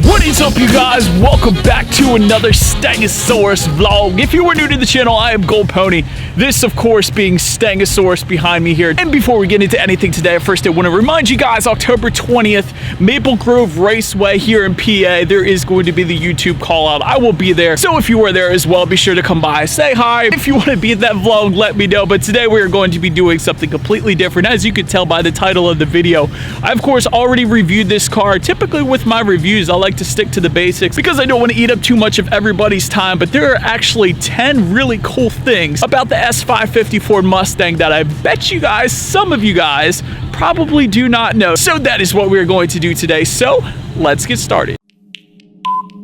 What is up, you guys? Welcome back to another Stangosaurus vlog. If you are new to the channel, I am Gold Pony. This, of course, being Stangosaurus behind me here. And before we get into anything today, first I want to remind you guys, October 20th, Maple Grove Raceway here in PA, there is going to be the YouTube call out. I will be there. So if you are there as well, be sure to come by, say hi. If you want to be at that vlog, let me know. But today we are going to be doing something completely different. As you can tell by the title of the video, I, of course, already reviewed this car. Typically with my reviews, I like to stick to the basics because I don't want to eat up too much of everybody's time, but there are actually 10 really cool things about the S550 Ford Mustang that I bet you guys, some of you guys, probably do not know. So that is what we're going to do today. So let's get started.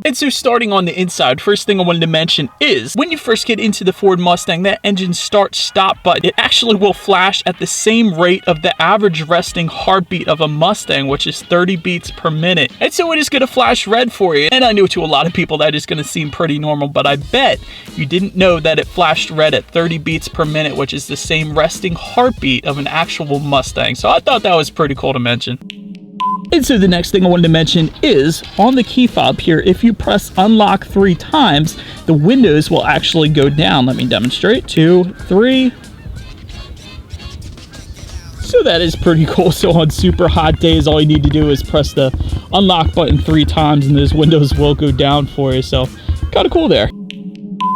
And so starting on the inside, first thing I wanted to mention is when you first get into the Ford Mustang, that engine start-stop button, it actually will flash at the same rate of the average resting heartbeat of a Mustang, which is 30 beats per minute. And so it is going to flash red for you. And I know to a lot of people that is going to seem pretty normal, but I bet you didn't know that it flashed red at 30 beats per minute, which is the same resting heartbeat of an actual Mustang. So I thought that was pretty cool to mention. And so the next thing I wanted to mention is on the key fob here, if you press unlock 3 times, the windows will actually go down. Let me demonstrate. 2, 3. So that is pretty cool. So on super hot days, all you need to do is press the unlock button 3 times and those windows will go down for you. So kind of cool there.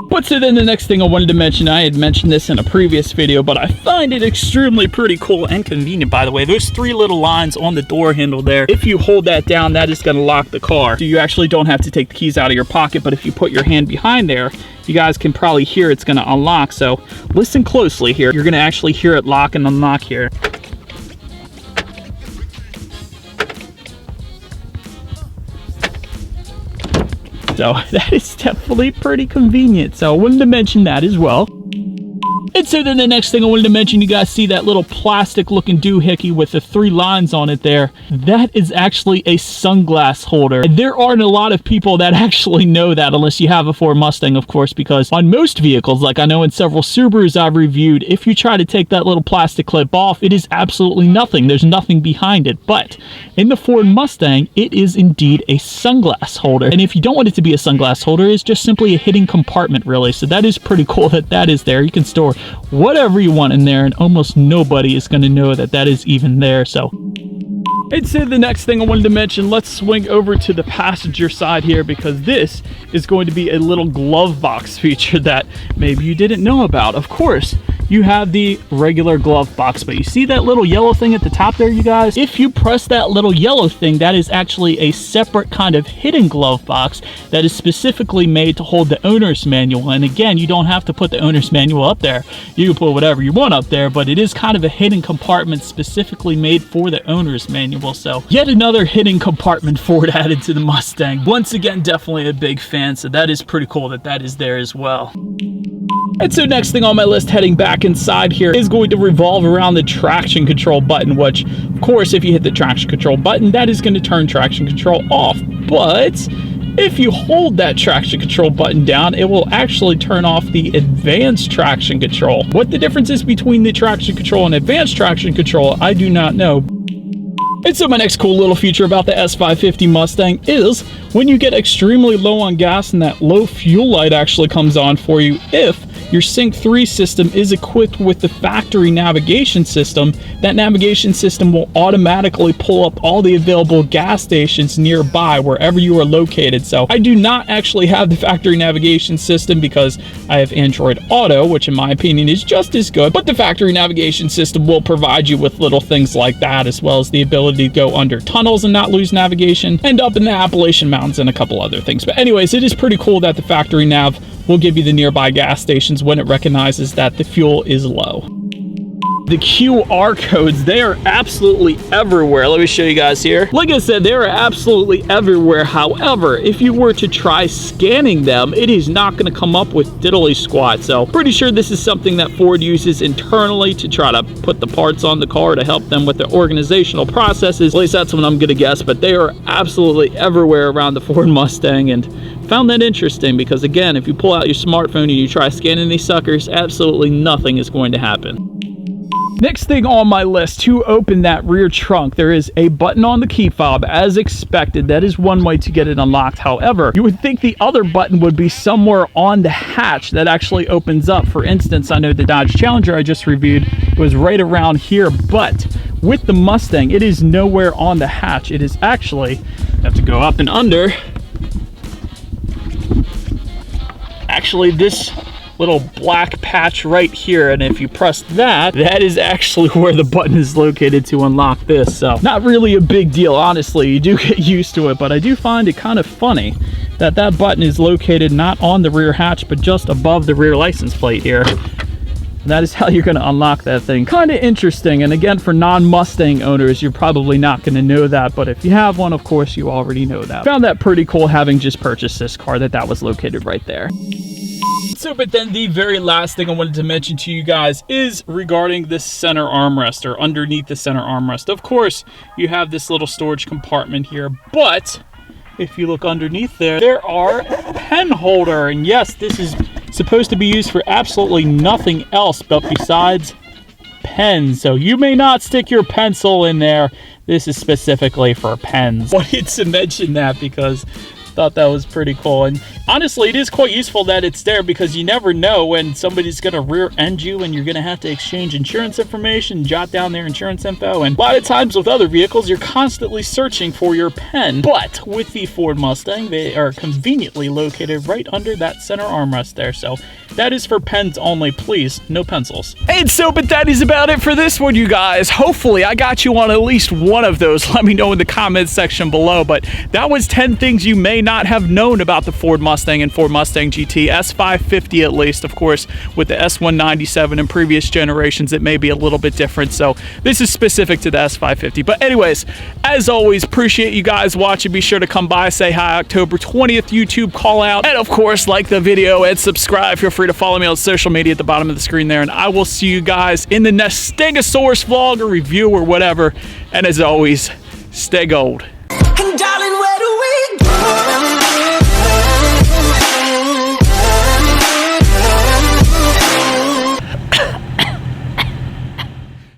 But so then the next thing I wanted to mention, I had mentioned this in a previous video, but I find it extremely pretty cool and convenient, by the way. Those 3 little lines on the door handle there, if you hold that down, that is going to lock the car. So you actually don't have to take the keys out of your pocket, but if you put your hand behind there, you guys can probably hear it's going to unlock. So listen closely here. You're going to actually hear it lock and unlock here. So that is definitely pretty convenient. So I wanted to mention that as well. And so then the next thing I wanted to mention, you guys see that little plastic looking doohickey with the 3 lines on it there? That is actually a sunglass holder. And there aren't a lot of people that actually know that unless you have a Ford Mustang, of course, because on most vehicles, like I know in several Subarus I've reviewed, if you try to take that little plastic clip off, it is absolutely nothing. There's nothing behind it. But in the Ford Mustang, it is indeed a sunglass holder. And if you don't want it to be a sunglass holder, it's just simply a hidden compartment, really. So that is pretty cool that that is there. You can store whatever you want in there and almost nobody is going to know that that is even there. So and so the next thing I wanted to mention, let's swing over to the passenger side here, because this is going to be a little glove box feature that maybe you didn't know about. Of course, you have the regular glove box, but you see that little yellow thing at the top there, you guys? If you press that little yellow thing, that is actually a separate kind of hidden glove box that is specifically made to hold the owner's manual. And again, you don't have to put the owner's manual up there. You can put whatever you want up there, but it is kind of a hidden compartment specifically made for the owner's manual. So yet another hidden compartment Ford added to the Mustang. Once again, definitely a big fan. So that is pretty cool that that is there as well. And so next thing on my list, heading back inside here, is going to revolve around the traction control button, which, of course, if you hit the traction control button, that is going to turn traction control off. But if you hold that traction control button down, it will actually turn off the advanced traction control. What the difference is between the traction control and advanced traction control, I do not know. And so my next cool little feature about the S550 Mustang is when you get extremely low on gas and that low fuel light actually comes on for you, if your Sync 3 system is equipped with the factory navigation system, that navigation system will automatically pull up all the available gas stations nearby wherever you are located. So I do not actually have the factory navigation system because I have Android Auto, which in my opinion is just as good, but the factory navigation system will provide you with little things like that, as well as the ability to go under tunnels and not lose navigation, and up in the Appalachian Mountains and a couple other things. But anyways, it is pretty cool that the factory nav will give you the nearby gas stations when it recognizes that the fuel is low. The QR codes, they are absolutely everywhere. Let me show you guys here. Like I said, they are absolutely everywhere. However, if you were to try scanning them, it is not going to come up with diddly squat. So pretty sure this is something that Ford uses internally to try to put the parts on the car to help them with their organizational processes. At least that's what I'm going to guess, but they are absolutely everywhere around the Ford Mustang, and found that interesting because, again, if you pull out your smartphone and you try scanning these suckers, absolutely nothing is going to happen. Next thing on my list, to open that rear trunk, there is a button on the key fob. As expected, that is one way to get it unlocked. However, you would think the other button would be somewhere on the hatch that actually opens up. For instance, I know the Dodge Challenger I just reviewed was right around here, but with the Mustang, it is nowhere on the hatch. It is actually, you have to go up and under. Actually, this little black patch right here, and if you press that, that is actually where the button is located to unlock this. So not really a big deal, honestly. You do get used to it, but I do find it kind of funny that that button is located not on the rear hatch, but just above the rear license plate here. And that is how you're going to unlock that thing. Kind of interesting, and again, for non-Mustang owners, you're probably not going to know that, but if you have one, of course, you already know that. Found that pretty cool, having just purchased this car, that was located right there. So, but then the very last thing I wanted to mention to you guys is regarding this center armrest, or underneath the center armrest. Of course, you have this little storage compartment here, but if you look underneath there, there are pen holder. And yes, this is supposed to be used for absolutely nothing else but besides pens. So you may not stick your pencil in there. This is specifically for pens. I wanted to mention that because thought that was pretty cool, and honestly it is quite useful that it's there, because you never know when somebody's going to rear end you and you're going to have to exchange insurance information, jot down their insurance info, and a lot of times with other vehicles you're constantly searching for your pen. But with the Ford Mustang, they are conveniently located right under that center armrest there, so that is for pens only. Please, no pencils. And so, but that is about it for this one, you guys. Hopefully I got you on at least one of those. Let me know in the comments section below, but that was 10 things you may not have known about the Ford Mustang and Ford Mustang GT, S550 at least. Of course, with the S197 and previous generations, it may be a little bit different, so this is specific to the S550. But anyways, as always, appreciate you guys watching. Be sure to come by, say hi. October 20th YouTube call out, and of course, like the video and subscribe. Feel free to follow me on social media at the bottom of the screen there, and I will see you guys in the next Stegosaurus vlog or review or whatever. And as always, stay gold.